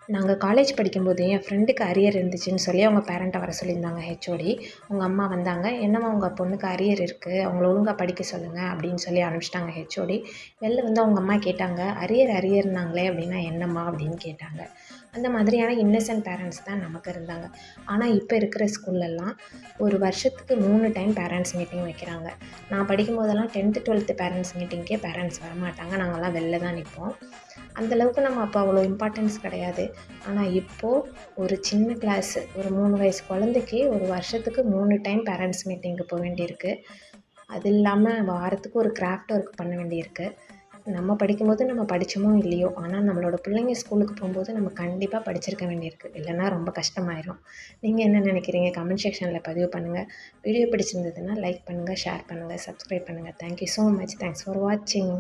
நாங்க காலேஜ் படிக்கும்போது என் ஃப்ரெண்டுக்கு அரியர் இருந்துச்சுன்னு சொல்லி அவங்க பேரண்ட்ட வர சொல்லியிருந்தாங்க ஹெச்ஓடி. உங்க அம்மா வந்தாங்க. "என்னம்மா உங்க பொண்ணுக்கு அரியர் இருக்கு. அவங்கள ஒழுங்கா படிக்க சொல்லுங்க" அப்படின்னு சொல்லி அனுப்பிச்சுட்டாங்க ஹெச்ஓடி. வெளில வந்து அவங்க அம்மா கேட்டாங்க, அரியர்னாங்களே அப்படின்னா என்னம்மா?" அப்படின்னு கேட்டாங்க. அந்த மாதிரியான இன்னசென்ட் பேரண்ட்ஸ் தான் நமக்கு இருந்தாங்க. ஆனா இப்ப இருக்கிற ஸ்கூல்லலாம் ஒரு வருஷத்துக்கு 3 டைம் பேரண்ட்ஸ் மீட்டிங் வைக்கிறாங்க. நான் படிக்கும்போதெல்லாம் 10த், 12த் பேரண்ட்ஸ் மீட்டிங்க்கே பேரண்ட்ஸ் வரமாட்டாங்க. நாங்கலாம் வெளில தான் நிப்போம். அந்த அளவுக்கு நம்ம அப்போ அவ்வளோ இம்பார்ட்டன்ஸ் கிடையாது. ஆனா இப்போ ஒரு சின்ன கிளாஸு ஒரு 3 வயசு குழந்தைக்கு ஒரு வருஷத்துக்கு 3 டைம் பேரண்ட்ஸ் மீட்டிங்க்கு போ வேண்டியிருக்கு. அது இல்லாம வாரத்துக்கு ஒரு கிராஃப்ட் ஒர்க் பண்ண வேண்டியிருக்கு. நம்ம படிக்கும்போது நம்ம படிச்சோமோ இல்லையோ, ஆனா நம்மளோட பிள்ளைங்க ஸ்கூலுக்கு போம்போது நம்ம கண்டிப்பா படிச்சிருக்க வேண்டியிருக்கு. இல்லன்னா ரொம்ப கஷ்டமாயிரும். நீங்க என்ன நினைக்கிறீங்க? கமெண்ட் செக்ஷன்ல பதிவு பண்ணுங்க. வீடியோ பிடிச்சிருந்ததுன்னா லைக் பண்ணுங்க, ஷேர் பண்ணுங்க, சப்ஸ்கிரைப் பண்ணுங்க. Thank you so much. Thanks for வாட்சிங்.